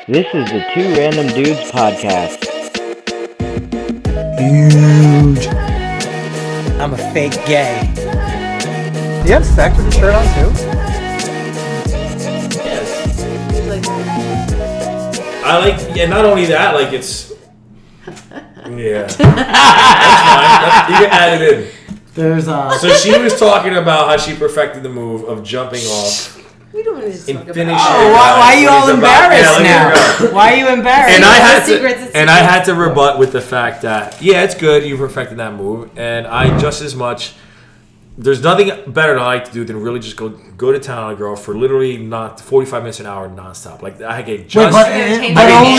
This is the Two Random Dudes podcast. Huge. I'm a fake gay. Do you have sex with your shirt on too? Yes. I like, yeah, not only that, like it's, yeah. That's fine. You can add it in. There's So she was talking about how she perfected the move of jumping off. We don't need to talk And about finish it. it. Why are you all embarrassed Yeah, now? Why are you embarrassed? And Secrets. I had to rebut with the fact that, yeah, it's good, you perfected that move, and I just as much, there's nothing better that I like to do than really just go to town on a girl for literally not 45 minutes an hour nonstop. Like I get just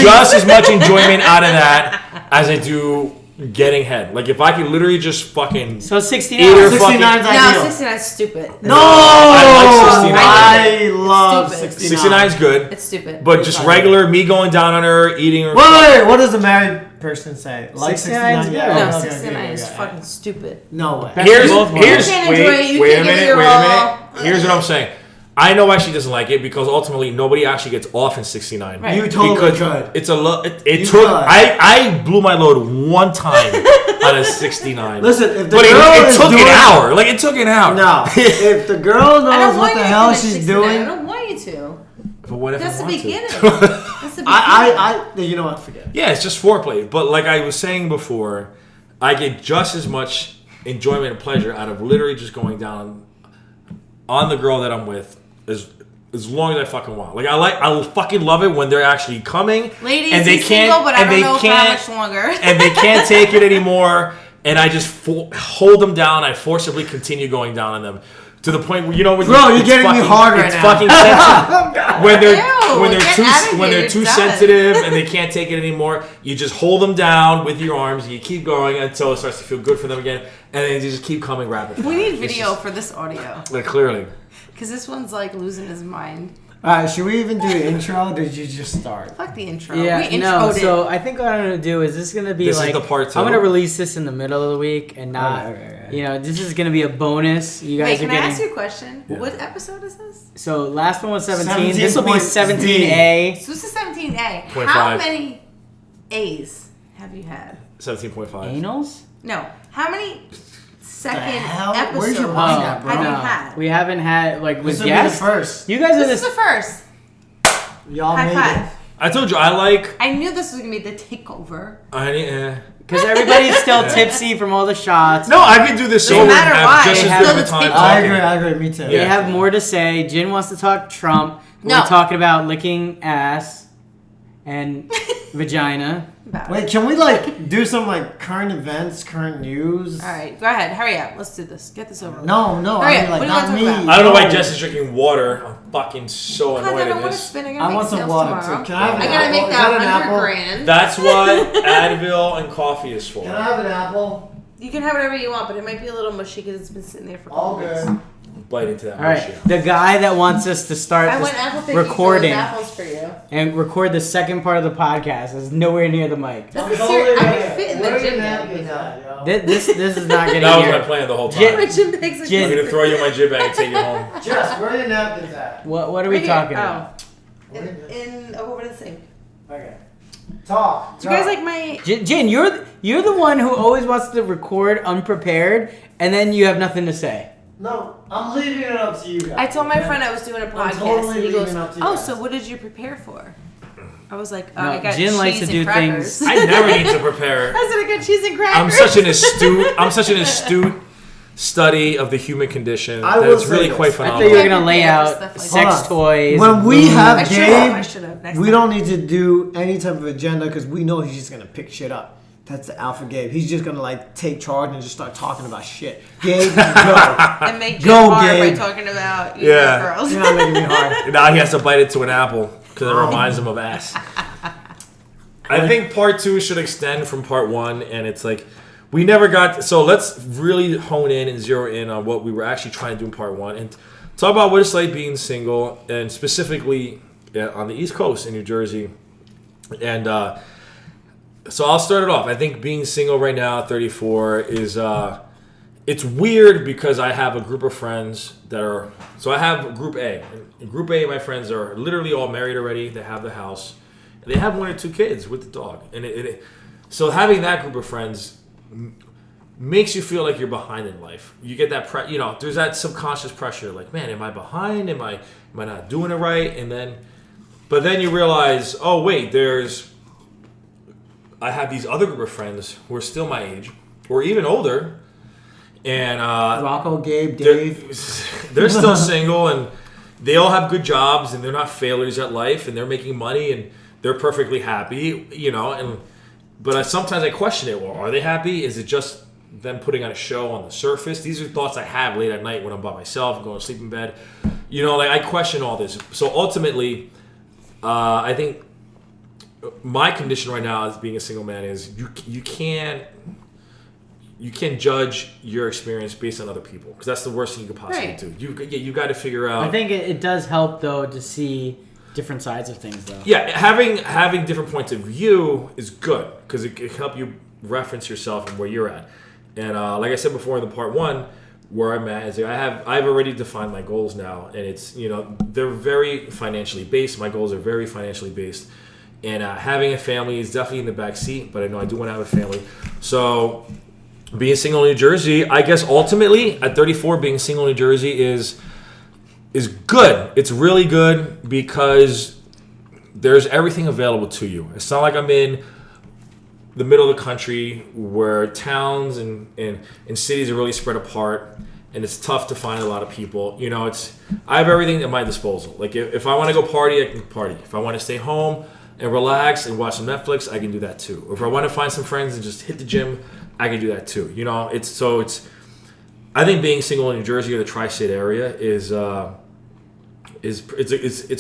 just as much enjoyment out of that as I do getting head. Like if I could literally just fucking So 69. eat her 69 fucking. is No, ideal. 69 is stupid. No! I like 69. I love Stupid. 69. 69 is good, It's stupid. but just regular me going down on her, eating her. Wait, what does a married person say? Like 69 is 69? good. Yeah, No, okay, 69 okay, is okay. fucking stupid. No way. Here's Both ways. You can't enjoy it, you wait can't a give it minute, your wait a all. minute. Here's what I'm saying. I know why she doesn't like it because ultimately nobody actually gets off in 69. Right. You totally Because could. it's a load. It You took. could. I blew my load one time on a 69. Listen, if the but girl it is took doing an hour. Like it took an hour. No. If the girl I don't knows want what you the to hell finish she's 69. I doing, don't want you to. But what if That's I the want beginning. to? That's the beginning. I you know what? Forget it. Yeah, it's just foreplay. But like I was saying before, I get just as much enjoyment and pleasure out of literally just going down on the girl that I'm with as long as I fucking want. Like I fucking love it when they're actually coming. Ladies, and they he's can't, single, but I and don't they know for can't, how much longer. and they can't take it anymore. And I just hold them down. I forcibly continue going down on them to the point where when Bro, you're it's getting me fucking- hard right it's now. fucking sensitive. when they're get out of when here, they're too it's sensitive and they can't take it anymore, you just hold them down with your arms and you keep going until it starts to feel good for them again, and then you just keep coming rapid fire. We need It's video just- for this audio. like clearly. Because this one's like losing his mind. Alright, should we even do the intro or did you just start? Fuck the intro. Yeah, we no. introed it. So I think what I'm gonna do is this is gonna be This is like the part two? I'm gonna release this in the middle of the week and not. Okay. This is gonna be a bonus. You guys Wait, are can I getting. ask you a question? Yeah. What episode is this? So last one was 17. This will be 17.0. 17A. So this is 17A. 0.5. How many A's have you had? 17.5. Anals? No. How many second hell? episodes Where's your have mind at, bro? you no. had? We haven't had like This with will be the guests. first. You guys are This is this. the first. Y'all High made five. it. I told you I like. I knew this was going to be the takeover. Because everybody's still tipsy from all the shots. No, I can do this Doesn't sober and matter have why, just it's as still good of a the time tip. talking. I agree, me too. They Yeah. have more to say. Jin wants to talk Trump. No. We're talking about licking ass and vagina. Wait, can we do some current events, current news? All right, go ahead. Hurry up. Let's do this. Get this over with. No, Hurry I up. mean What do you not wanna me. talk about? I don't know why Jess is drinking water. I'm fucking so Because annoyed I don't at want to this. spin. I I gotta want make some sales water tomorrow. too. Can I have an I apple? gotta make Is that an that apple? $100,000. That's what Advil and coffee is for. Can I have an apple? You can have whatever you want, but it might be a little mushy because it's been sitting there for a All couple weeks. good. Bite into that. All right, bullshit. the guy that wants us to start I this went apple picking recording for those apples for you. and record the second part of the podcast is nowhere near the mic. That's the serious. I can fit in the gym bag. You know. This is not getting That was my here. plan the whole time. Jin- My gym bag's like Jin- I'm gonna throw you in my gym bag and take you home. Jess, where are your napkins at? What are we Right here. talking Oh. about? Over the sink. Okay. Talk. Do you guys like my? Jin, you're the one who always wants to record unprepared and then you have nothing to say. No, I'm leaving it up to you guys. I told my friend I was doing a podcast, totally and he goes, leaving it up to you "Oh, guys. so what did you prepare for?" I was like, No, "I got Jin cheese likes to and do crackers." things- I never need to prepare. I said I got cheese and crackers. I'm such an astute study of the human condition I that will it's say really this. quite I thought you phenomenal. were gonna lay Yeah, out stuff like sex that. toys. When we have I Gabe, should have. Next we time. don't need to do any type of agenda because we know he's just gonna pick shit up. That's the alpha Gabe. He's just gonna take charge and just start talking about shit. Gabe, go. And make Go, Jim hard by Gabe. talking about Yeah. girls. You're not making me hard. Now he has to bite into an apple because it reminds him of ass. I think part 2 should extend from part 1, and it's like we never got. So let's really hone in and zero in on what we were actually trying to do in part 1, and talk about what it's like being single, and specifically on the East Coast in New Jersey. And so I'll start it off. I think being single right now, 34, is it's weird because I have a group of friends that are. So I have Group A. In Group A, my friends are literally all married already. They have the house. they have 1 or 2 kids with the dog, and so having that group of friends makes you feel like you're behind in life. You get that there's that subconscious pressure, like, man, am I behind? Am I not doing it right? But then you realize, oh wait, I have these other group of friends who are still my age, or even older, and Rocco, Gabe, Dave. They're still single, and they all have good jobs, and they're not failures at life, and they're making money, and they're perfectly happy, But sometimes I question it. Well, are they happy? Is it just them putting on a show on the surface? These are thoughts I have late at night when I'm by myself, going to sleep in bed. I question all this. So ultimately, I think my condition right now as being a single man is you can't judge your experience based on other people, because that's the worst thing you could possibly do. You got to figure out. I think it does help though to see different sides of things though. Yeah, having different points of view is good, because it can help you reference yourself and where you're at. And like I said before in the part 1, where I'm at is I've already defined my goals now, and it's they're very financially based. My goals are very financially based, and having a family is definitely in the back seat. But I know I do want to have a family, so being single in New Jersey, I guess ultimately at 34, being single in New Jersey is good. It's really good because there's everything available to you. It's not like I'm in the middle of the country where towns and cities are really spread apart, and it's tough to find a lot of people. I have everything at my disposal. Like if I want to go party, I can party. If I want to stay home and relax and watch some Netflix, I can do that too. Or if I want to find some friends and just hit the gym, I can do that too. I think being single in New Jersey or the tri-state area is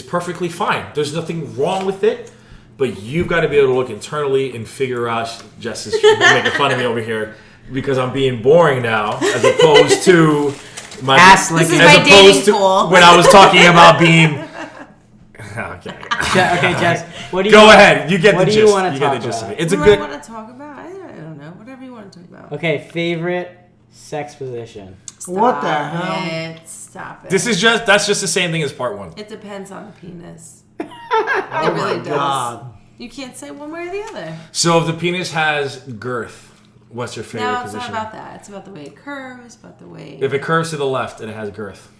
perfectly fine. There's nothing wrong with it, but you've got to be able to look internally and figure out. Jess is making fun of me over here because I'm being boring now, as opposed to my ass licking. This is my dating pool. When I was talking about being. Okay. Okay, Jess. What do you go ahead? You get what the do gist. you want to You talk get the gist about? of it. It's a What good. do I want to talk about? I don't know. Whatever you want to talk about. Okay, favorite sex position. What the hell? Stop it. That's just the same thing as part 1. It depends on the penis. Oh It really my does. God. You can't say one way or the other. So if the penis has girth, what's your favorite No, it's position? not about that. It's about the way it curves, about the way. If it curves to the left and it has girth.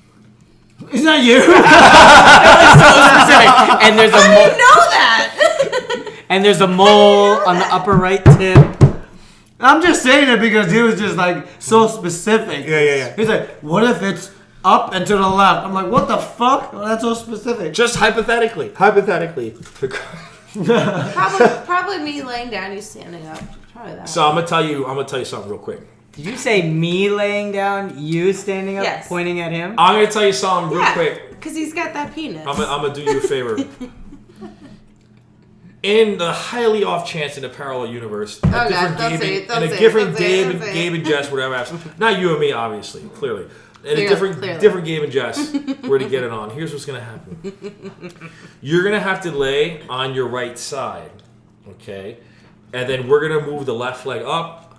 Is that you? And there's How a do mole, you know that? and there's a mole on the upper right tip. I'm just saying it because he was just like so specific. Yeah. He's like, what if it's up and to the left? I'm like, what the fuck? Oh, that's so specific. Just hypothetically. Probably me laying down, you standing up. Probably that. So I'm gonna tell you something real quick. Did you say me laying down, you standing up, Yes. pointing at him? I'm gonna tell you something real quick. because he's got that penis. I'm gonna do you a favor. In the highly off chance in a parallel universe, God, don't say it, don't say it, don't say it, don't say it. Gabe and Jess, whatever. Not you and me, obviously, clearly. And a Clearly. different Gabe and Jess were to get it on. Here's what's gonna happen. You're gonna have to lay on your right side, okay? And then we're gonna move the left leg up.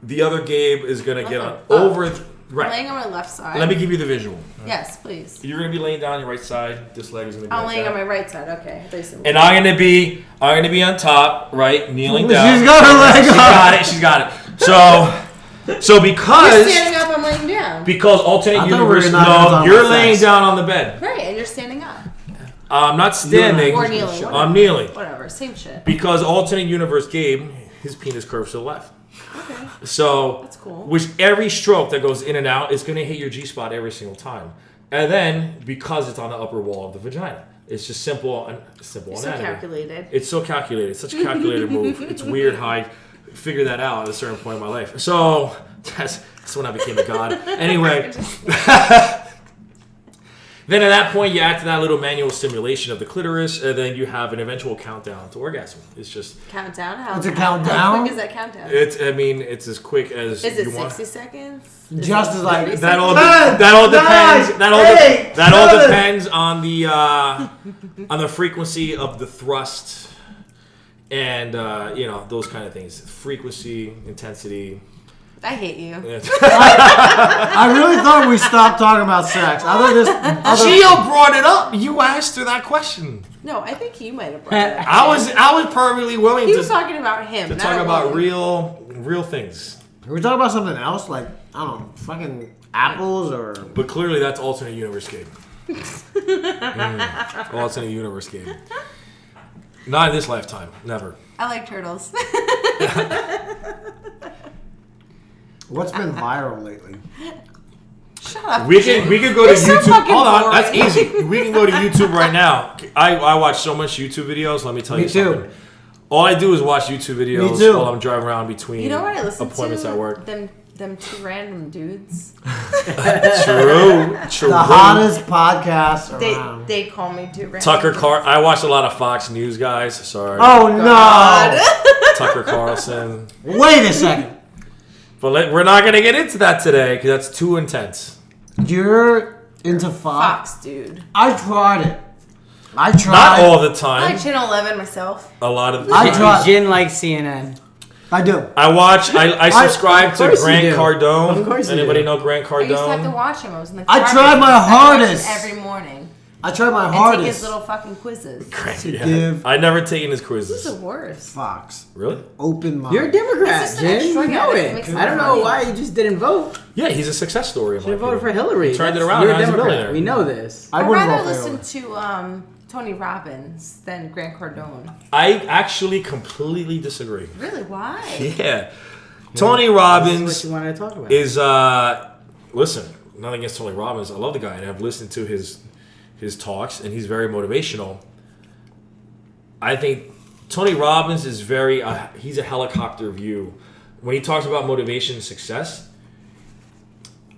The other Gabe is gonna get on over. Right. Laying on my left side. Let me give you the visual. Yes, please. You're gonna be laying down on your right side. This leg is gonna be. I'm like laying that. on my right side. Okay. I thought you said And I'm gonna be on top, right, kneeling down. She's got her leg up. She's got it. So because You're standing up, I'm laying down. because alternate I thought we were universe. not No, on you're my laying sex. down on the bed. Right, and you're standing up. I'm not standing. Or kneeling. Whatever. I'm kneeling. Whatever, same shit. Because alternate universe Gabe, his penis curves to the left. Okay. So That's cool. Which every stroke that goes in and out is going to hit your G spot every single time. And then because it's on the upper wall of the vagina, it's just simple So anatomy. calculated. It's so calculated. It's such a calculated move. It's weird how I figured that out at a certain point in my life. So that's when I became a god. Anyway. Then at that point, you add to that little manual stimulation of the clitoris, and then you have an eventual countdown to orgasm. It's just... Countdown? How, It's a How countdown? quick is that countdown? It's as quick as Is it you want. 60 seconds? Just as like 30 That all seconds? that all depends on the frequency of the thrust and those kind of things. Frequency, intensity. I hate you. I really thought we stopped talking about sex. I thought this. Gio brought it up. You asked her that question. No, I think you might have brought it up. I was perfectly willing He was talking about him. to not talk a about woman. real things. Are we talking about something else? Like, I don't know, fucking apples or. But clearly that's alternate universe game. Alternate universe game. Not in this lifetime. Never. I like turtles. What's been viral lately? Shut up. We can go to You're so YouTube. fucking Hold on, boring. that's easy. We can go to YouTube right now. I watch so much YouTube videos. Let me tell you Me too. something. All I do is watch YouTube videos Me too. while I'm driving around between You know what I listen appointments to? at work. Them two random dudes. True. The hottest podcast around. They call me two random Tucker dudes. I watch a lot of Fox News guys. Sorry. Oh no! Tucker Carlson. Wait a second. But we're not gonna get into that today because that's too intense. You're into Fox? Fox, dude. I tried it. I tried. Not all the I time. like Channel 11 myself. A lot of. I tried. Jin likes CNN. I do. I watch. I subscribe Of to course you Grant do. Cardone. Of course you Anybody do. know Grant I used to have to Cardone? watch him. I was in the I car tried with my him. I watched hardest. him every morning. I tried my And take hardest. his little fucking quizzes. Yeah. give- I never taken his This quizzes. is the worst. Fox. Really? Open mind. You're a Democrat, It's just an Jin. extra You know guy that it. makes it I don't know funny. why you just didn't vote. Yeah, he's a success story. In my You voted for opinion. Hillary. Turned it That's- around, You're now a he's a Democrat. millionaire. We know this. I I'd wouldn't rather vote for listen Hillary. to Tony Robbins than Grant Cardone. I actually completely disagree. Really? Why? Yeah. Tony This is Robbins what you wanted to talk about. is listen, nothing against Tony Robbins. I love the guy and I've listened to his talks and he's very motivational. I think Tony Robbins is very he's a helicopter view. When he talks about motivation and success,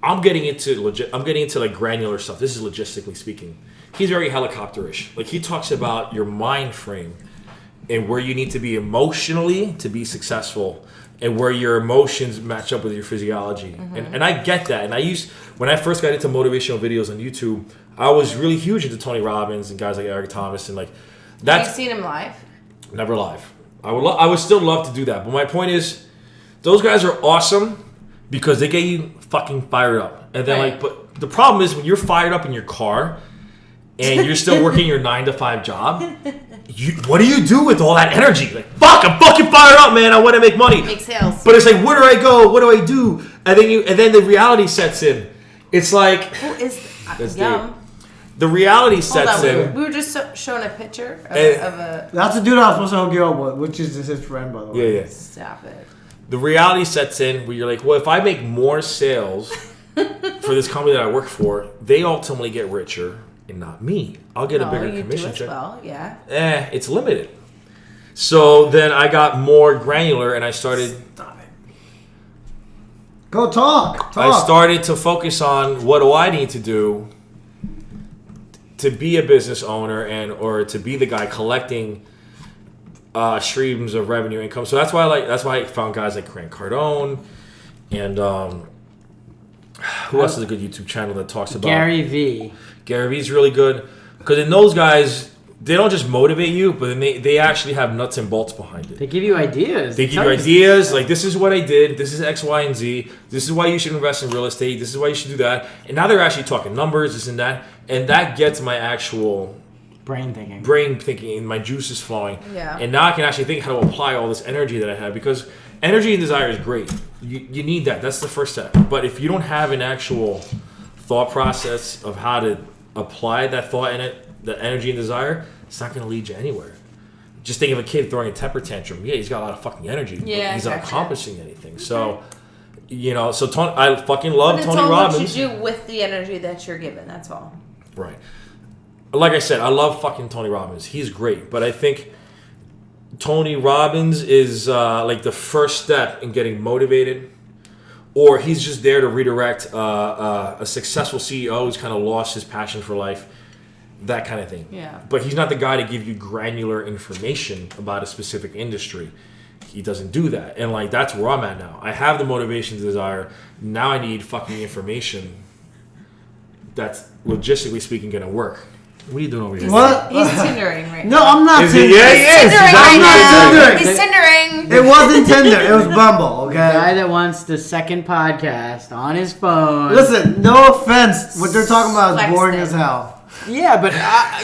I'm getting into like granular stuff. This is logistically speaking. He's very helicopterish. Like he talks about your mind frame and where you need to be emotionally to be successful and where your emotions match up with your physiology. And I get that. And when I first got into motivational videos on YouTube, I was really huge into Tony Robbins and guys like Eric Thomas and like Have that's you seen him live? never live. I would still love to do that. But my point is those guys are awesome because they get you fucking fired up. And then Right. but the problem is when you're fired up in your car and you're still working your 9-to-5 job, what do you do with all that energy? Like, fuck, I'm fucking fired up, man. I want to make money. Make sales. But it's like, where do I go? What do I do? And then the reality sets in. It's like Who is That's Yum? the reality Hold sets on, in. we were just shown a picture of, Eh. of a. That's the dude I was supposed to hook you up with, which is his friend, by the way. Yeah, yeah. Stop it. The reality sets in where you're like, well, if I make more sales for this company that I work for, they ultimately get richer and not me. I'll get a No, bigger you commission do as check. well, yeah. It's limited. So then I got more granular and I started Stop it. Go talk. I started to focus on what do I need to do to be a business owner or to be the guy collecting streams of revenue income. So that's why I found guys like Grant Cardone and who else is a good YouTube channel that talks about Gary V. Gary V's really good because in those guys they don't just motivate you, but then they actually have nuts and bolts behind it. They give you ideas. They give you ideas like this is what I did, this is X, Y, and Z, this is why you should invest in real estate, this is why you should do that. And now they're actually talking numbers, this and that. And that gets my actual brain thinking. and my juices flowing. Yeah. And now I can actually think how to apply all this energy that I have because energy and desire is great. You need that. That's the first step. But if you don't have an actual thought process of how to apply that thought in it, the energy and desire, it's not going to lead you anywhere. Just think of a kid throwing a temper tantrum. Yeah, he's got a lot of fucking energy, but Yeah, he's not gotcha. accomplishing anything. So, I fucking love But it's Tony all Robbins. what you do with the energy that you're given. That's all. Right. Like I said, I love fucking Tony Robbins. He's great, but I think Tony Robbins is like the first step in getting motivated, or he's just there to redirect a successful CEO who's kind of lost his passion for life, that kind of thing. Yeah. But he's not the guy to give you granular information about a specific industry. He doesn't do that, and like that's where I'm at now. I have the motivation, the desire. Now I need fucking information that's logistically speaking going to work. What are you doing over here? What? He's Tindering right No, now. I'm not Is he? Tinder. Yeah, he is. Tindering I'm not right now. Tindering. He's Tindering. It wasn't Tinder. It was Bumble. The guy Okay. that wants the second podcast on his phone. Listen, no offense. What they're talking about is Flex boring thing. as hell. Yeah, but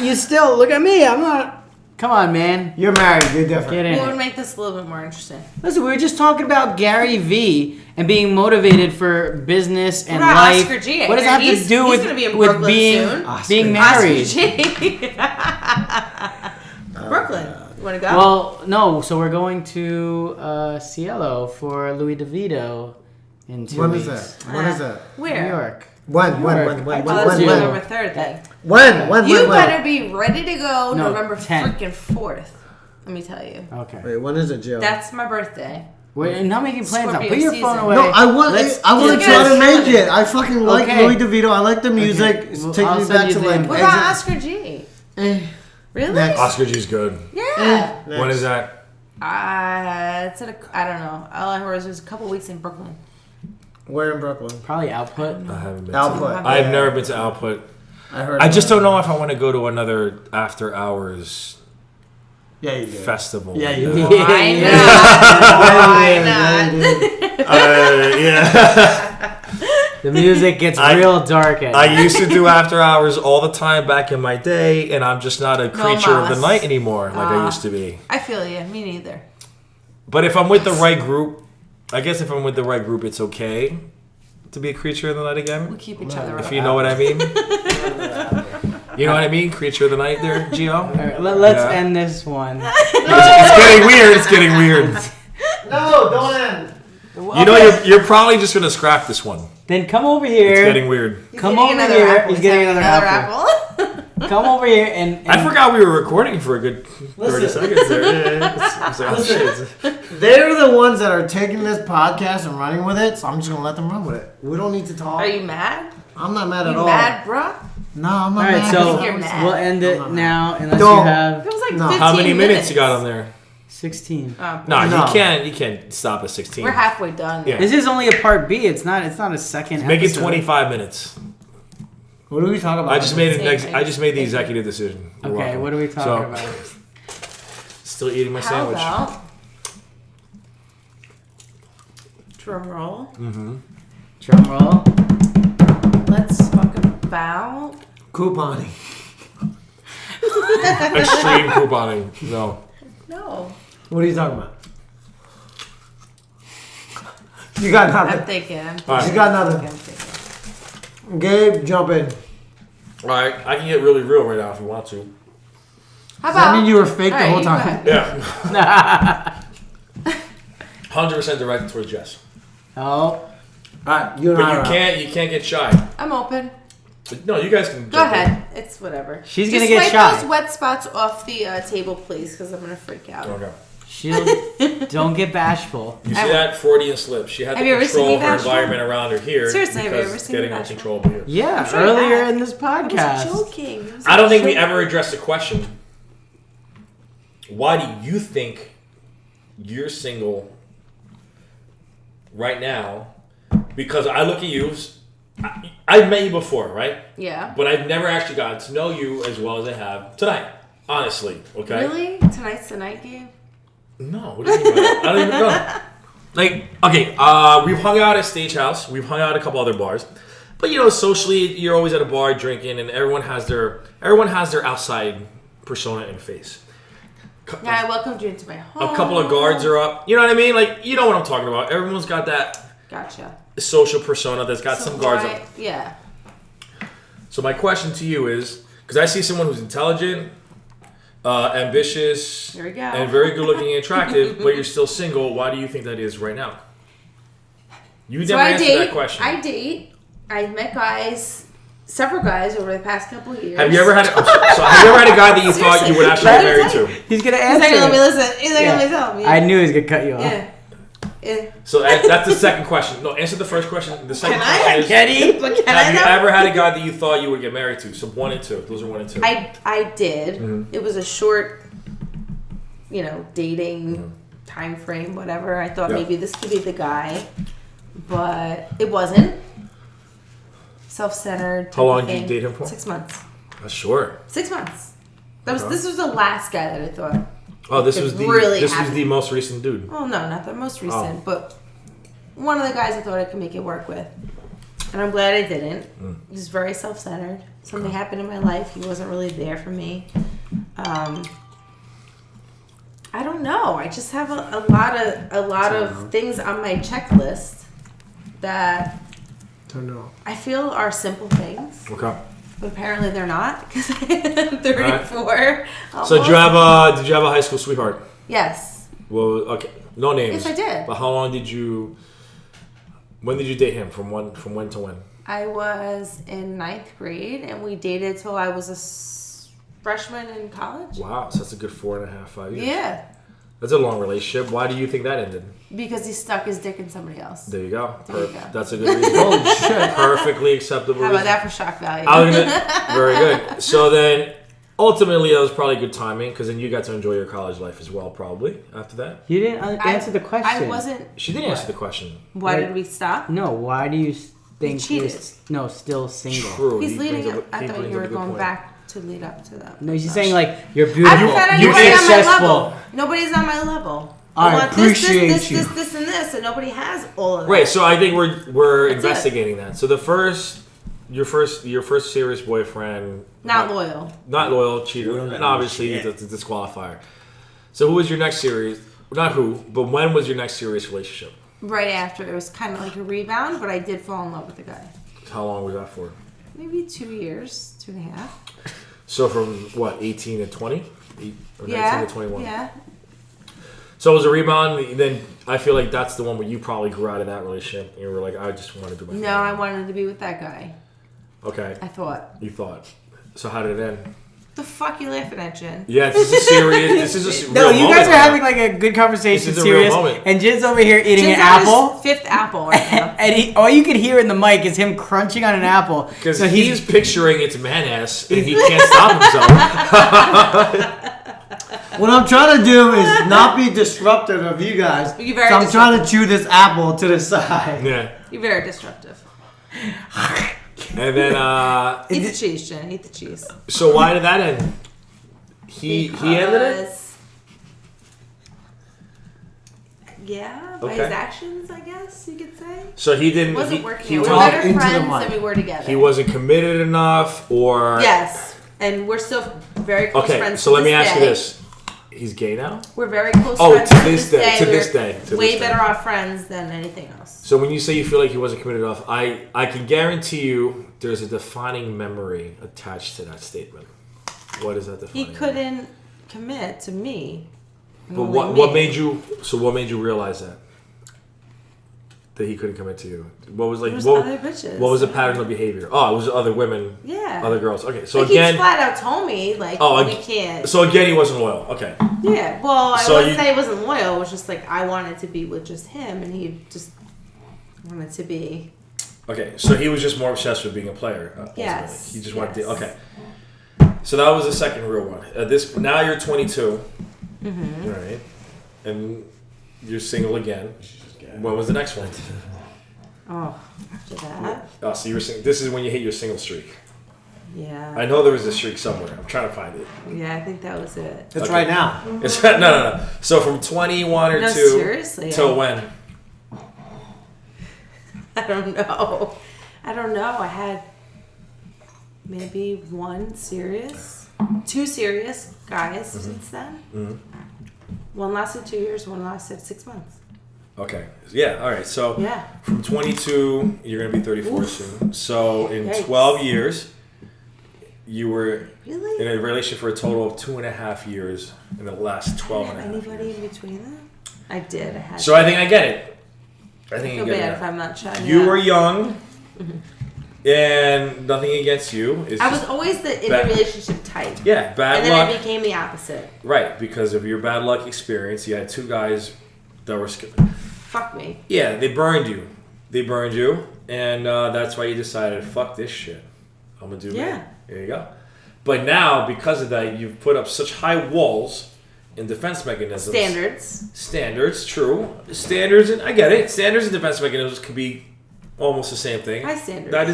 you still look at me. I'm not. Come on, man. You're married. You're different. Get in What would it. make this a little bit more interesting? Listen, we were just talking about Gary V and being motivated for business and What about life. Oscar G? What does that have to He's- do he's with gonna be in with Brooklyn being soon. being Oscar. married? Oscar G. Brooklyn. You want to go? Well, no. So we're going to Cielo for Louis DeVito in 2 When weeks. is that? When is that? Where? New York. When? York. I When? told Oh, that's you. November 3rd then. When? You better be ready to go No, November 10. freaking 4th. Let me tell you. Okay. Wait, when is it, Jill? That's my birthday. We're not making plans now. Scorpio Put your season. phone away. No, I want Let's to just try to get make it. it. I fucking like Okay. Louis DeVito. I like the music. Okay. It's Well, taking I'll me send back you to the like link. What exit. about Oscar G? Eh, Really? Next. Oscar G's good. Yeah. When is that? It's at I don't know. All I heard was there's a couple weeks in Brooklyn. Where in Brooklyn? Probably Output. I haven't been. Output. To, I've never been to Output. I heard. I just about don't know if I want to go to another after hours it. Yeah, you do. festival. Yeah, you Yeah. do. Why Yeah. not? Why not? Yeah. The music gets I- real dark at I night. used to do after hours all the time back in my day, and I'm just not a creature of the mas. night anymore like I used to be. I feel you. Me neither. But if I'm with the right group, I guess if I'm with the right group, it's okay to be a creature of the night We again. keep each other If up. you know what I mean. You know what I mean? Creature of the night there, Gio? All right, let's Yeah. end this one. It's getting weird. It's getting weird. No, don't end. You know, you're probably just going to scrap this one. Then come over It's here. getting weird. He's Come getting over another here. apple. He's getting another apple. Come over here and I forgot we were recording for a good 30 Listen. seconds there. Yeah. It's like, oh, Listen. shit. They're the ones that are taking this podcast and running with it, so I'm just gonna let them run with it. We don't need to talk. Are you mad? I'm not mad at You all. mad, bruh? No, I'm not All right, mad. so You're mad. we'll end it I'm not now unless Don't. you have It was like No. 15 How many minutes you got on there? 16. No, No. you can't stop at 16. We're halfway done. Yeah. This is only a part B. It's not a second. Make it episode. 25 minutes. What are we talking about? I just made Same. I just made the executive decision. You're Okay, welcome. what are we talking So, about? Still eating my How sandwich. about drum roll? Drum roll. Let's talk about couponing. Extreme couponing. No. no. What are you talking about? You got I'm nothing. thinking. All right. You got nothing. I'm thinking. Gabe, jump in. All right, I can get really real right now if you want to. How Does that about? mean you were fake the All right, whole you go time? ahead. Yeah. 100% directed towards Jess. Oh, All right, you and But I are out. you can't get shy. I'm open. But no, you guys can. Go jump in. ahead. It's whatever. She's Just gonna get wipe shy. those wet spots off the table, please, because I'm gonna freak out. Okay. she'll don't get bashful. You see I- that Freudian slip? She had Have to you ever seen control me her bashful? environment around her here. Seriously, have you because ever it's seen me getting bashful? uncontrollable here. Yeah, I'm sure you earlier have. in this I was podcast. joking. It was I don't a think we joke. ever addressed the question. Why do you think you're single right now? Because I look at you. I've met you before, right? Yeah. But I've never actually gotten to know you as well as I have tonight. Honestly, okay? Really? Tonight's the night game? No, what do you mean by that? I don't even know. Like, okay, we've hung out at Stage House. We've hung out at a couple other bars. But, you know, socially, you're always at a bar drinking, and everyone has their outside persona and face. Yeah, I welcomed you into my home. A couple of guards are up. You know what I mean? Like, you know what I'm talking about. Everyone's got that Gotcha. social persona that's got some guards why- up. Yeah. So my question to you is, because I see someone who's intelligent, ambitious, Here we go. and very good looking and attractive, but you're still single. Why do you think that is right now? You So never I answered date. that question. I date. I've met guys, several guys over the past couple of years. Have you ever had a guy that you thought you would actually get married to? He's gonna He's answer. not gonna let me it. listen. He's not Yeah. gonna let me tell me. I knew he was gonna cut you off. Yeah. Yeah. So that's the second question. No, answer the first question. The second question is, Kenny? But can I have you know? ever had a guy that you thought you would get married to? So 1 and 2. Those are 1 and 2. I did. Mhm. It was a short, dating time frame, whatever. I thought Yeah. maybe this could be the guy, but it wasn't. Self-centered. type How long of did you thing. date him for? 6 months. Sure. 6 months. This Okay. was the last guy that I thought. Oh, this It was really was happened. the most recent dude. Well, no, not the most recent, Oh. but one of the guys I thought I could make it work with. And I'm glad I didn't. He was very self-centered. Something happened in my life. He wasn't really there for me. I don't know. I just have a lot of things on my checklist that Turn it off. I feel are simple things, Okay. but apparently they're not because I'm 34. So did you have a high school sweetheart? Yes. Well, okay. No names. Yes, I did. But how long did you? When did you date him? From when to when? I was in 9th grade, and we dated till I was a freshman in college. Wow, so that's a good 4.5, 5 years. Yeah, That's a long relationship. Why do you think that ended? because he stuck his dick in somebody else. There you go. There you go. That's a good reason. Holy shit. Perfectly acceptable. How about reason. that for shock value? Very good. So then, ultimately, that was probably good timing because then you got to enjoy your college life as well, probably after that. You didn't answer the question. I wasn't. She didn't answer the question. Why Like- did we stop? No, why do you think you're cheated. still single? True. He's he leading brings up. up- I he thought brings you up were a good going point. back to lead up to that. No, she's saying like you're I beautiful, haven't found you're anybody on my successful. level. Nobody's on my level. I want appreciate this, you. this, and this, and nobody has all of that. Right. So I think we're That's it. investigating that. So your first serious boyfriend, Not loyal. not loyal, cheater, and obviously it's a disqualifier. So who was your next serious? Not who, but when was your next serious relationship? Right after, it was kind of like a rebound, but I did fall in love with the guy. How long was that for? Maybe 2 years, 2.5. So from what, 18 to 20? Or 19 to 21? Yeah. So it was a rebound. Then I feel like that's the one where you probably grew out of that relationship. And you were like, I just want to do my thing. No, I wanted to be with that guy. Okay. I thought. You thought. So how did it end? The fuck you laughing at, Jen? Yeah, this is a serious. This is a No, real you moment guys are now. having like a good conversation, This is a real serious, moment. and Jin's over here eating Jen's an on his apple. 5th apple right now. And all you can hear in the mic is him crunching on an apple. Because So he's picturing it's man ass and he can't stop himself. What I'm trying to do is not be disruptive of you guys. You're So very I'm trying to chew this apple to the side. Yeah. You're very disruptive. And then, Eat the cheese, Jen. Eat the cheese. so why did that end? He ended it? Because- Yeah, by Okay. his actions, I guess you could say. So he didn't. It wasn't he, working. he, We were talked better into the friends mic. than we were together. he wasn't committed enough, or Yes, and we're still very close Okay, friends. so to let me this ask you day. this: he's gay now. We're very close Oh, friends to to this this day, day. to this We're day, to way this day. better off friends than anything else. So when you say you feel like he wasn't committed enough, I can guarantee you there's a defining memory attached to that statement. What is that He defining? couldn't commit to me. But Only what me. made you? So what made you realize that he couldn't commit to you? What was like? There was What, other bitches. what was the pattern of behavior? Oh, it was other women, Yeah. other girls. Okay, so Like again, he flat out told me like Oh, we can't. so again, he wasn't loyal. Okay, Yeah. Well, I So wouldn't you- say it wasn't loyal. It was just like I wanted to be with just him, and he just wanted to be. okay. So he was just more obsessed with being a player. Ultimately. Yes, He just wanted to. yes. Okay. So that was the second real one. This now you're 22, Mm-hmm. right? And you're single again. When was the next one? Oh, after that, Oh, so you were single. This is when you hit your single streak. yeah, I know there was a streak somewhere. I'm trying to find it. yeah, I think that was it. That's Okay. right now. It's, no. So from 21 or No, 2 seriously, till when? I don't know. I had maybe two serious guys since then. Mhm. One lasted 2 years. One lasted 6 months. Okay. Yeah. All right. So Yeah. from 22, you're gonna be 34 soon. So in Yikes. 12 years, you were Really? in a relationship for a total of 2.5 years in the last 12 and a half Anybody years. in between them? I did. I had. So I think I get it. I I think feel you get bad it. if I'm not shouting. You out. were young, and nothing against you. It's I was just, always the in bad- the relationship type. yeah, bad And then luck. I became the opposite. Right, because of your bad luck experience, you had two guys that were. Fuck me. Yeah, they burned you. And that's why you decided, fuck this shit. I'm gonna do me. Yeah. There you go. But now, because of that, you've put up such high walls and defense mechanisms. Standards, true. Standards, and I get it. Standards and defense mechanisms could be almost the same thing. High standards. That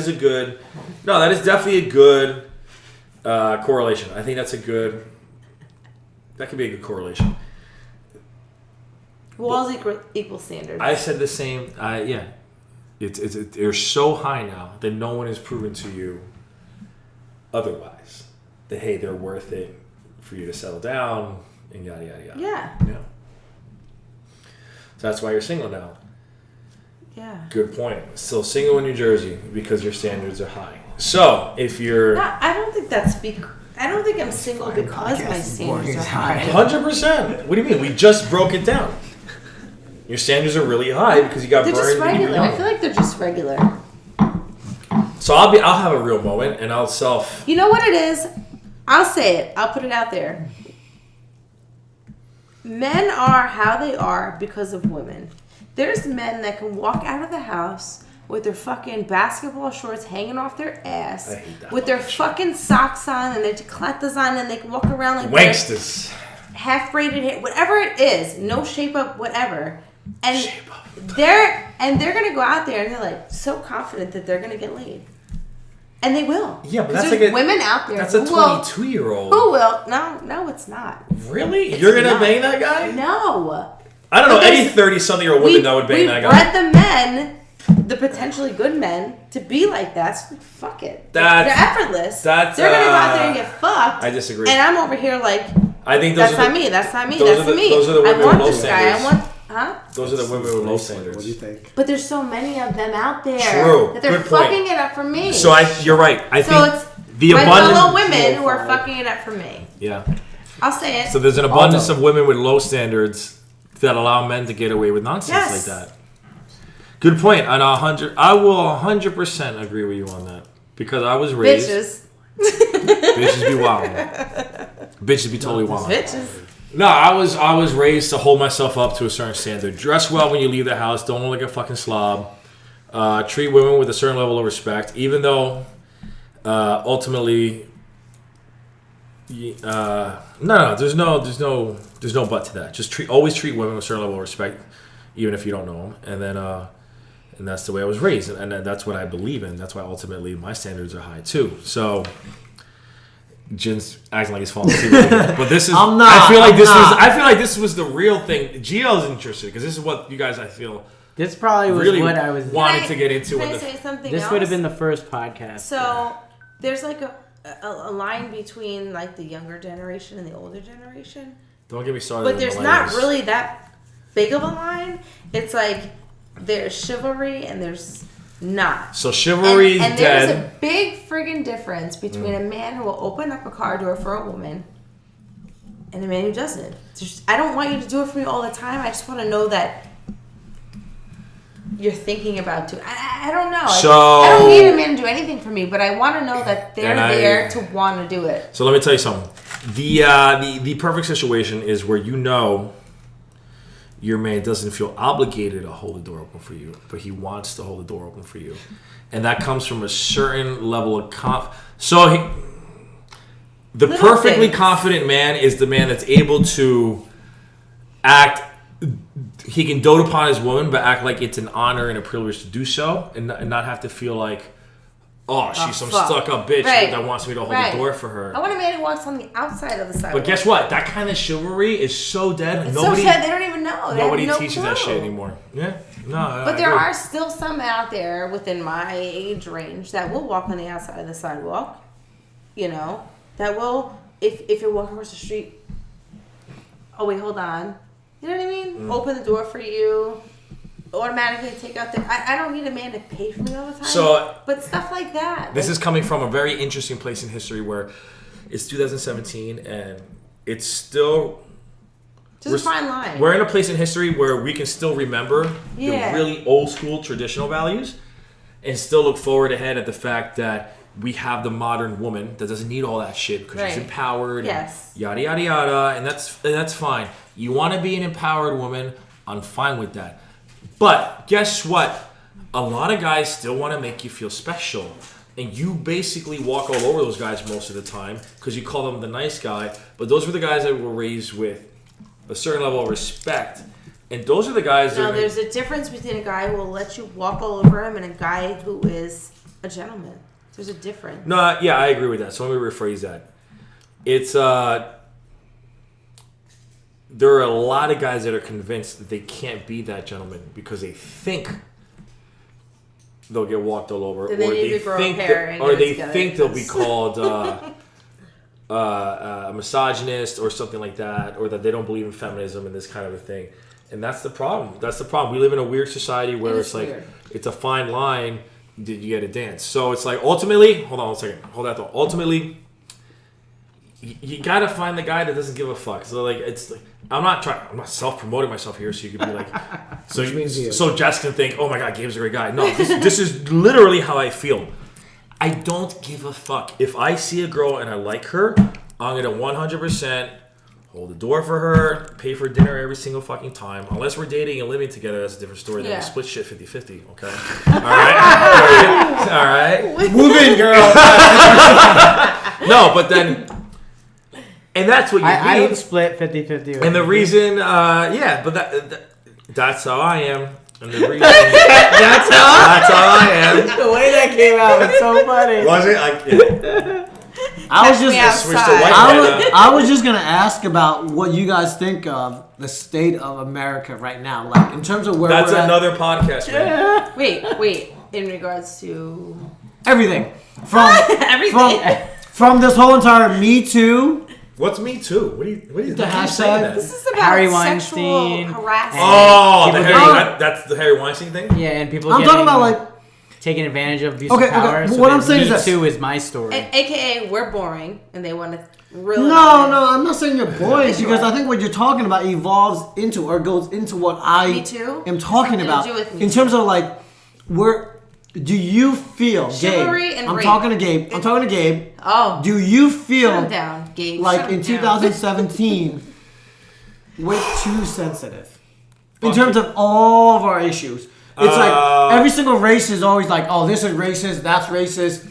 is definitely a good Correlation. I think that's that could be a good correlation. Walls equal standards. I said the same. Yeah. They're so high now that no one has proven to you otherwise. That, hey, they're worth it for you to settle down and yada, yada, yada. Yeah. So that's why you're single now. Yeah. Good point. Still single in New Jersey because your standards are high. So if you're... No, I don't think I don't think I'm single because my standards are high. 100%. What do you mean? We just broke it down. Your standards are really high because you got They're burned. just regular. I feel like they're just regular. So I'll have a real moment and I'll self... You know what it is? I'll say it. I'll put it out there. Men are how they are because of women. There's men that can walk out of the house with their fucking basketball shorts hanging off their ass, with their fucking socks on and their declatas on, and they can walk around like Wanksters. Half braided hair, whatever it is, no shape up, whatever. And they're gonna go out there and they're like so confident that they're gonna get laid. And they will. Yeah, but that's there's like women out there. That's a 22-year-old. Who will? No, it's not. Really? You're gonna bang that guy? No. I don't know any 30-something-year-old woman that would bang that guy. We bred the men, the potentially good men, to be like that. So fuck it. They're effortless. They're gonna go out there and get fucked. I disagree. And I'm over here like, I think that's not me. That's not me. That's me. Those are the women I want with low this guy. standards. Huh? Those are the women with low standards. What do you think? But there's so many of them out there. True. That they're Good point. fucking it up for me. So you're right. I so think it's the my abundance fellow women who are fucking it up for me. Yeah. I'll say it. So there's an abundance of women with low standards that allow men to get away with nonsense like that. Good point. And I will 100% agree with you on that because I was raised. Bitches be wild. Bitches be totally wild. Bitches. No, I was raised to hold myself up to a certain standard. Dress well when you leave the house. Don't look like a fucking slob. Treat women with a certain level of respect, even though ultimately, no. There's no but to that. Just always treat women with a certain level of respect, even if you don't know them. And then and that's the way I was raised, and that's what I believe in. That's why ultimately my standards are high too. So. Jin's acting like he's falling asleep, but this is. I'm not. I feel like this was the real thing. Gio's interested because this is what you guys. I feel this probably was really what I was wanted to get into. Can I say something this else? would have been the first podcast. So there's like a line between like the younger generation and the older generation. Don't get me started. But there's not really that big of a line. It's like there's chivalry and there's not. So chivalry is and dead. There's a big friggin' difference between a man who will open up a car door for a woman and a man who doesn't. I don't want you to do it for me all the time. I just want to know that you're thinking about doing. I don't know. So I don't need a man to do anything for me, but I want to know that they're there to want to do it. So let me tell you something. The perfect situation is where you know your man doesn't feel obligated to hold the door open for you, but he wants to hold the door open for you. And that comes from a certain level of the perfectly confident man is the man that's able to act, he can dote upon his woman, but act like it's an honor and a privilege to do so, and not have to feel like, oh, she's some stuck-up bitch that wants me to hold the door for her. I want a man who walks on the outside of the sidewalk. But guess what? That kind of chivalry is so dead. It's so dead, they don't even know. Nobody teaches that shit anymore. Yeah. No, but there are still some out there within my age range that will walk on the outside of the sidewalk. You know, that will, if you're walking across the street, oh, wait, hold on. You know what I mean? Open the door for you. Automatically take out the. I don't need a man to pay for me all the time. So, but stuff like that. This is coming from a very interesting place in history where it's 2017 and it's still just a fine line. We're in a place in history where we can still remember the really old school traditional values and still look forward ahead at the fact that we have the modern woman that doesn't need all that shit because she's empowered. Yes. And yada yada yada, and that's fine. You want to be an empowered woman? I'm fine with that. But guess what? A lot of guys still want to make you feel special. And you basically walk all over those guys most of the time because you call them the nice guy. But those were the guys that were raised with a certain level of respect. And those are the guys that... Now, there's a difference between a guy who will let you walk all over him and a guy who is a gentleman. There's a difference. No, yeah, I agree with that. So let me rephrase that. It's there are a lot of guys that are convinced that they can't be that gentleman because they think they'll get walked all over, Then they need to grow think hair and or get it they together, think they'll be because- called a misogynist or something like that, or that they don't believe in feminism and this kind of a thing. And that's the problem. That's the problem. We live in a weird society where It it's is like weird. it's a fine line. Did you get a dance? So it's like ultimately, hold on one second. Hold that thought. Ultimately, you gotta find the guy that doesn't give a fuck. So like, it's like, I'm not self-promoting myself here, so you could be like, so Jess can think, oh my god, Gabe's a great guy. No, this is literally how I feel. I don't give a fuck. If I see a girl and I like her, I'm gonna 100% hold the door for her, pay for dinner every single fucking time. Unless we're dating and living together, that's a different story. Then we split shit 50-50, okay? All right? All right? Move in, girl. No, but then... And that's what you I mean. would split 50-50. And the reason, but that's how I am. And the reason... that's how I am. The way that came out was so funny. Was it? I was Catch me just switch to outside. white. I was just gonna ask about what you guys think of the state of America right now, like in terms of where That's we're at. another podcast, man. Wait. In regards to Everything from everything. from this whole entire Me Too. What's Me Too? What do you The keep saying hashtag? that? This is about Harry sexual Weinstein. harassment. Oh, People that's the Harry Weinstein thing? Yeah, and people I'm talking about like taking advantage of abuse Okay, of power. okay, So what I'm saying is Me this. Too is my story. AKA, we're boring, and they want to really. no, I'm not saying you're boring Yes, you because are. I think what you're talking about evolves into or goes into what I Me Too? am talking Something to about do with Me in Too. terms of like where do you feel Chivalry Gabe? and I'm rape. talking to Gabe. I'm talking to Gabe. Oh, Do you shut feel him down, Gabe. like Shut him in down. 2017 we're too sensitive in terms of all of our issues? It's like every single race is always like, oh, this is racist, that's racist.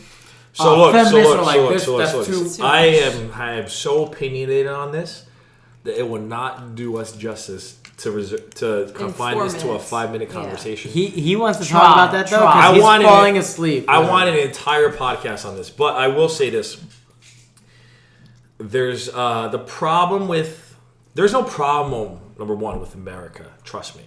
Feminists are like this, that's too. I am so opinionated on this that it will not do us justice to confine 4 this to a minutes. 5-minute Yeah. conversation. He wants to Try, talk about that though try. because I he's wanted falling it- asleep. I want an entire podcast on this, but I will say this. There's the problem with... There's no problem, number one, with America. Trust me.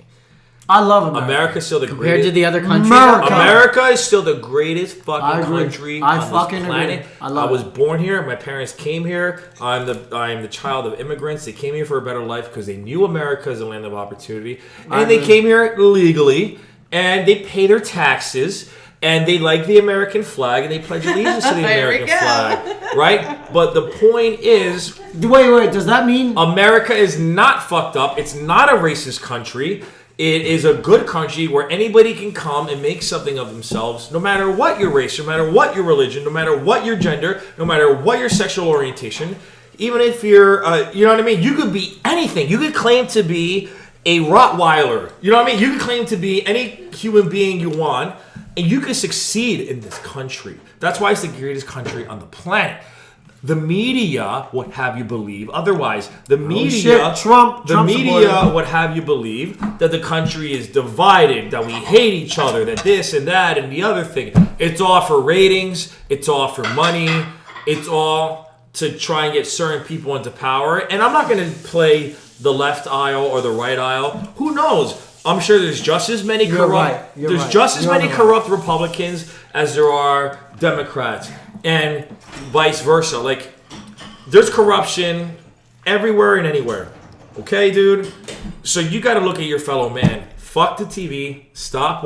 I love America. America's still the compared greatest... to the other countries. America. America is still the greatest I fucking agree. country I on fucking this agree. planet. I love was it. born here. My parents came here. I'm the child of immigrants. They came here for a better life because they knew America is a land of opportunity, and they came here legally, and they pay their taxes, and they like the American flag, and they pledge allegiance to the There we American go. flag, right? But the point is, Wait, does that mean America is not fucked up. It's not a racist country. It is a good country where anybody can come and make something of themselves, no matter what your race, no matter what your religion, no matter what your gender, no matter what your sexual orientation. Even if you're, you know what I mean? You could be anything. You could claim to be a Rottweiler. You know what I mean? You could claim to be any human being you want, and you could succeed in this country. That's why it's the greatest country on the planet. The media would have you believe otherwise. The media, shit, Trump media supporter. would have you believe that the country is divided, that we hate each other, that this and that and the other thing. It's all for ratings. It's all for money. It's all to try and get certain people into power. And I'm not going to play the left aisle or the right aisle. Who knows? I'm sure there's just as many You're corrupt. right. You're There's right. just as You're many right. corrupt Republicans as there are Democrats, and vice versa. Like, there's corruption everywhere and anywhere. Okay, dude? So you got to look at your fellow man. Fuck the TV. Stop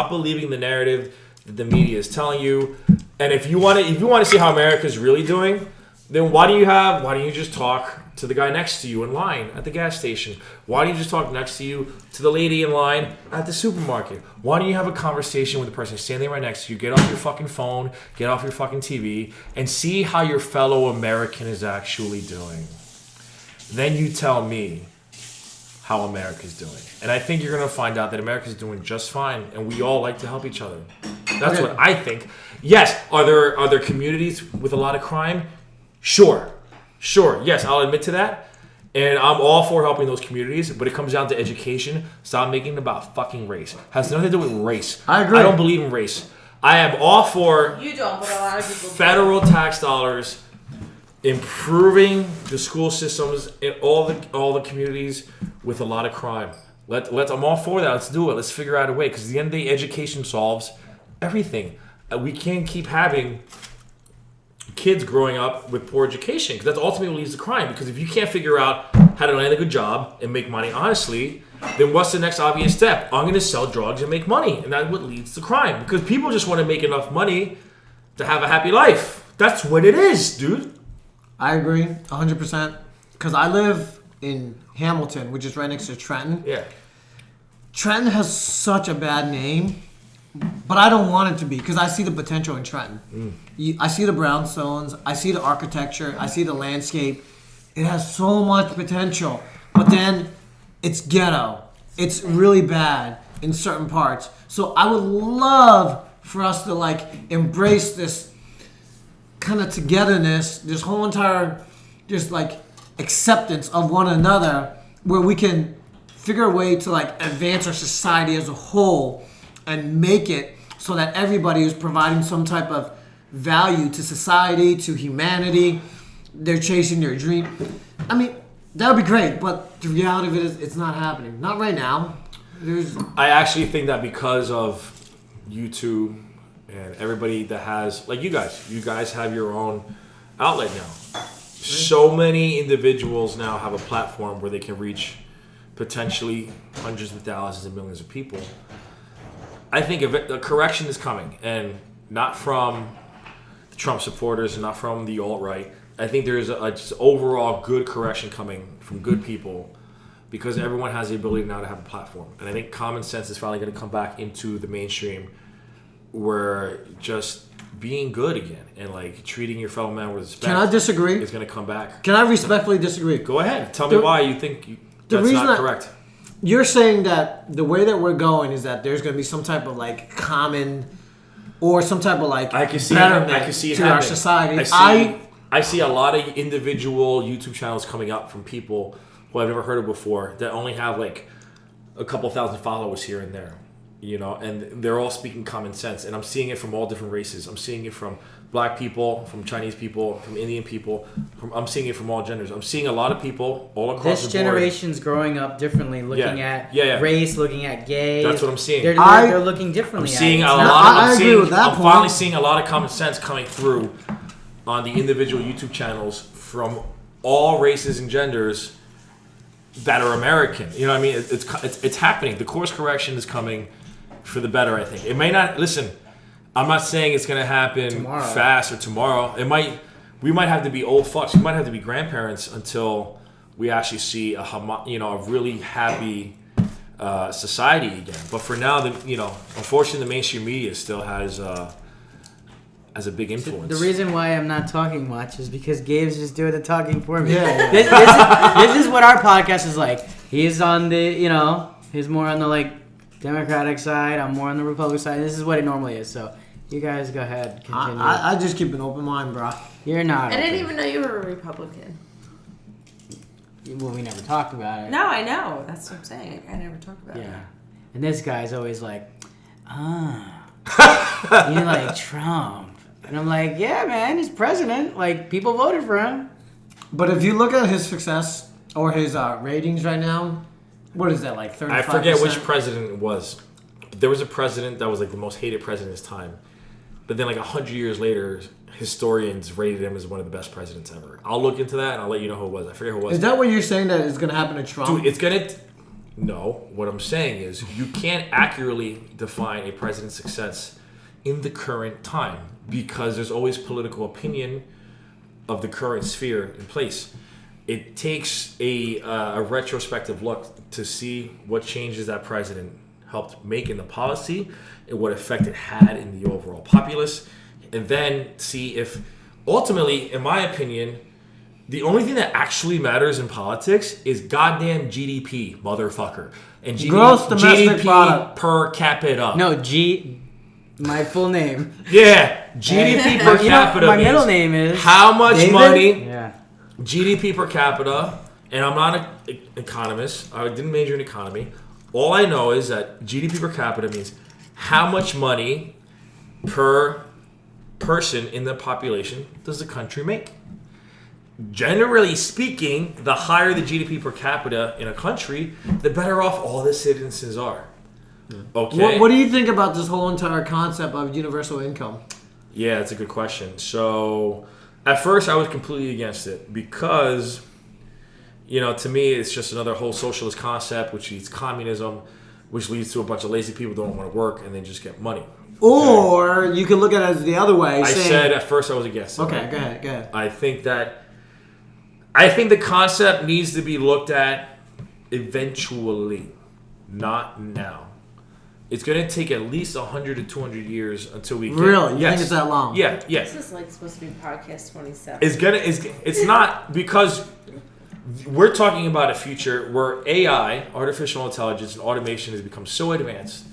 believing the narrative that the media is telling you. And if you want to see how America's really doing, then why don't you just talk to the guy next to you in line at the gas station? Why don't you just talk next to you to the lady in line at the supermarket? Why don't you have a conversation with the person standing right next to you? Get off your fucking phone, get off your fucking TV, and see how your fellow American is actually doing. Then you tell me how America's doing. And I think you're going to find out that America's doing just fine, and we all like to help each other. That's what I think. Yes, are there communities with a lot of crime? Sure. Yes, I'll admit to that. And I'm all for helping those communities, but it comes down to education. Stop making it about fucking race. Has nothing to do with race. I agree. I don't believe in race. I am all for You don't, but a lot of people do. federal tax dollars improving the school systems in all the communities with a lot of crime. I'm all for that. Let's do it. Let's figure out a way, because at the end of the day, education solves everything. We can't keep having kids growing up with poor education, because that's ultimately what leads to crime. Because if you can't figure out how to land a good job and make money honestly, then what's the next obvious step? I'm going to sell drugs and make money, and that's what leads to crime. Because people just want to make enough money to have a happy life. That's what it is, dude. I agree 100%. Because I live in Hamilton, which is right next to Trenton. Yeah. Trenton has such a bad name, but I don't want it to be, because I see the potential in Trenton. I see the brownstones, I see the architecture, I see the landscape. It has so much potential, but then it's ghetto. It's really bad in certain parts. So I would love for us to like embrace this kind of togetherness, this whole entire just like acceptance of one another, where we can figure a way to like advance our society as a whole and make it so that everybody is providing some type of value to society, to humanity. They're chasing their dream. I mean, that would be great, but the reality of it is it's not happening. Not right now. I actually think that because of YouTube and everybody that has, like you guys have your own outlet now. So many individuals now have a platform where they can reach potentially hundreds of thousands and millions of people. I think a correction is coming, and not from the Trump supporters and not from the alt-right. I think there's a just overall good correction coming from good people, because everyone has the ability now to have a platform. And I think common sense is finally going to come back into the mainstream, where just being good again and like treating your fellow man with respect. Can I disagree? Is going to come back. Can I respectfully disagree? Go ahead. Tell me why you think that's not correct. You're saying that the way that we're going is that there's going to be some type of like common or some type of like betterment to our society. I see a lot of individual YouTube channels coming up from people who I've never heard of before that only have like a couple thousand followers here and there, you know, and they're all speaking common sense. And I'm seeing it from all different races. I'm seeing it from black people, from Chinese people, from Indian people. I'm seeing it from all genders. I'm seeing a lot of people all across the board. This generation's growing up differently, looking at race, looking at gays. That's what I'm seeing. They're looking differently. I'm seeing I'm finally seeing a lot of common sense coming through on the individual YouTube channels from all races and genders that are American. You know what I mean? It's happening. The course correction is coming for the better, I think. It may not, listen, I'm not saying it's going to happen fast or tomorrow. We might have to be old fucks. We might have to be grandparents until we actually see a really happy society again. But for now, unfortunately, the mainstream media still has a big influence. The reason why I'm not talking much is because Gabe's just doing the talking for me. Yeah. This is what our podcast is like. He's on the, he's more on the like Democratic side. I'm more on the Republican side. This is what it normally is. So you guys go ahead. Continue. I just keep an open mind, bro. You're not. I didn't even know you were a Republican. Well, we never talked about it. No, I know. That's what I'm saying. I never talked about it. Yeah. And this guy's always like, you like Trump. And I'm like, yeah, man, he's president. Like, people voted for him. But if you look at his success or his ratings right now, what is that, like 35%? I forget which president it was. There was a president that was like the most hated president of his time. But then like 100 years later, historians rated him as one of the best presidents ever. I'll look into that and I'll let you know who it was. I forget who it was. Is that what you're saying that is going to happen to Trump? Dude, No. What I'm saying is you can't accurately define a president's success in the current time, because there's always political opinion of the current sphere in place. It takes a retrospective look to see what changes that president helped make in the policy and what effect it had in the overall populace, and then see if ultimately, in my opinion, the only thing that actually matters in politics is goddamn GDP, motherfucker. And Gross domestic product per capita. No, my full name. Yeah, GDP per capita. My middle name is how much David? money. Yeah. GDP per capita, and I'm not an economist. I didn't major in economy. All I know is that GDP per capita means how much money per person in the population does the country make? Generally speaking, the higher the GDP per capita in a country, the better off all the citizens are. Okay. What do you think about this whole entire concept of universal income? Yeah, that's a good question. So, at first, I was completely against it because, to me, it's just another whole socialist concept, which leads communism, which leads to a bunch of lazy people who don't want to work and they just get money. Or you can look at it as the other way. I said at first I was against it. Okay, right? go ahead. I think the concept needs to be looked at eventually, not now. It's going to take at least 100 to 200 years until we get... Really? You think it's that long? Yeah. This is supposed to be podcast 27. It's not, because we're talking about a future where AI, artificial intelligence, and automation has become so advanced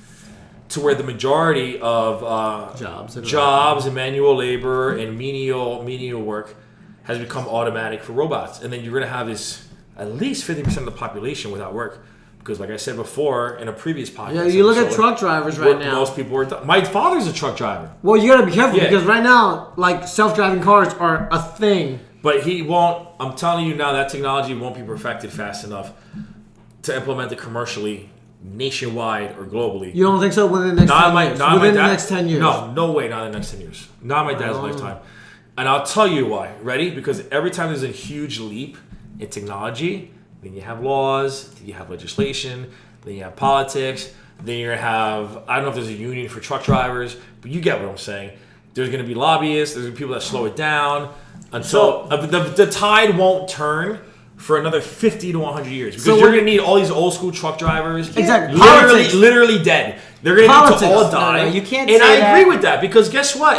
to where the majority of jobs and manual labor and menial work has become automatic for robots. And then you're going to have this at least 50% of the population without work. Because like I said before in a previous podcast... Yeah, you look at truck drivers right now. Most people are... My father's a truck driver. Well, you got to be careful because right now, self-driving cars are a thing. But he won't... I'm telling you now, that technology won't be perfected fast enough to implement it commercially, nationwide, or globally. You don't think so within the next 10 years? Within the next 10 years? No way, not in the next 10 years. Not my dad's lifetime. And I'll tell you why. Ready? Because every time there's a huge leap in technology... Then you have laws, then you have legislation, then you have politics, then you're going to have, I don't know if there's a union for truck drivers, but you get what I'm saying. There's going to be lobbyists, there's going to be people that slow it down until the tide won't turn for another 50 to 100 years. Because you're going to need all these old school truck drivers literally dead. They're going to need to all die. No, you can't and say I agree with that because guess what?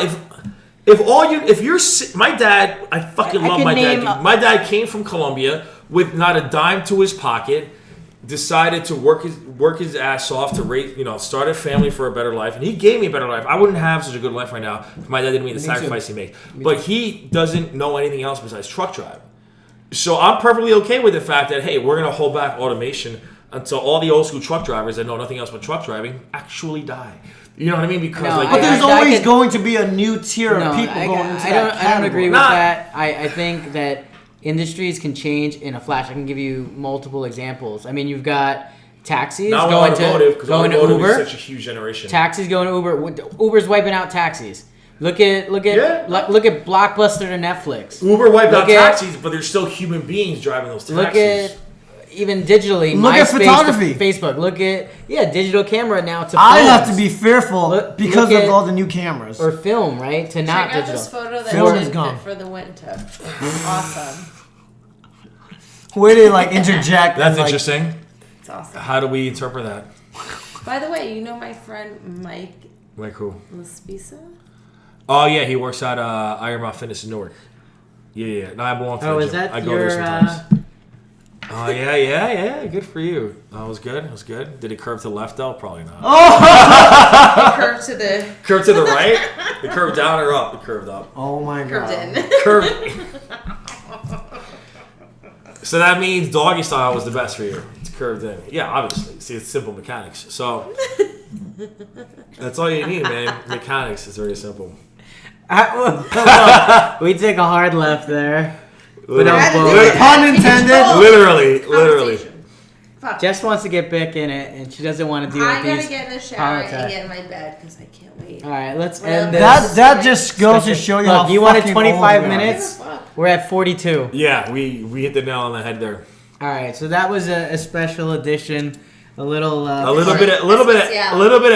My dad, I fucking love my dad. My dad came from Colombia with not a dime to his pocket, decided to work his ass off to raise, start a family for a better life, and he gave me a better life. I wouldn't have such a good life right now if my dad didn't make the sacrifice he made. But he doesn't know anything else besides truck driving. So I'm perfectly okay with the fact that, hey, we're going to hold back automation until all the old school truck drivers that know nothing else but truck driving actually die. You know what I mean? Because but there's always going to be a new tier of people going into that. I don't agree with that. I think that industries can change in a flash. I can give you multiple examples. I mean, you've got taxis going to Uber. Is such a huge generation. Taxis going to Uber. Uber's wiping out taxis. Look at Blockbuster to Netflix. Uber wiped out taxis, but there's still human beings driving those taxis. Look at even digitally. Look at photography. Facebook. Look at digital camera now to. I have to be fearful because of all the new cameras. Or film, right? To not digital. Check out this photo that film did is gone for the winter. Awesome. Where they interject? That's interesting. It's awesome. How do we interpret that? By the way, you know my friend Mike. Like who? Laspisa? Oh yeah, he works at Iron Mountain Fitness in Newark. Yeah. No, I belong to the gym. Is that I go there sometimes. Oh yeah. Good for you. That was good. Did it curve to the left though? Probably not. Oh! Curve to the right? The curve down or up? The curved up. Oh my god. Curved in. So that means doggy style was the best for you. It's curved in. Yeah, obviously. See, it's simple mechanics. So that's all you need, man. Mechanics is very simple. We take a hard left there. Pun intended. Literally. Jess wants to get back in it, and she doesn't want to deal with these. I gotta get in the shower and get in my bed because I can't wait. All right, let's end this. That just goes to show you how you wanted fucking 25 old we are. minutes? We're at 42. Yeah, we hit the nail on the head there. All right, so that was a special edition. A little bit of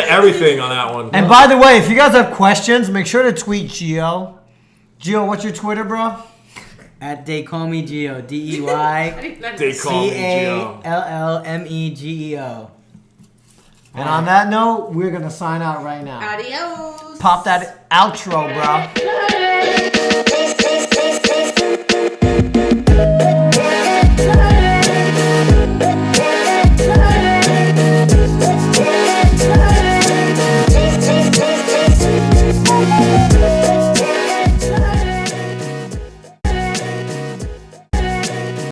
everything on that one. And by the way, if you guys have questions, make sure to tweet Gio. Gio, what's your Twitter, bro? At DayCallMeGeo, DayCallMeGeo. And on that note, we're gonna sign out right now. Adios. Pop that outro, bro.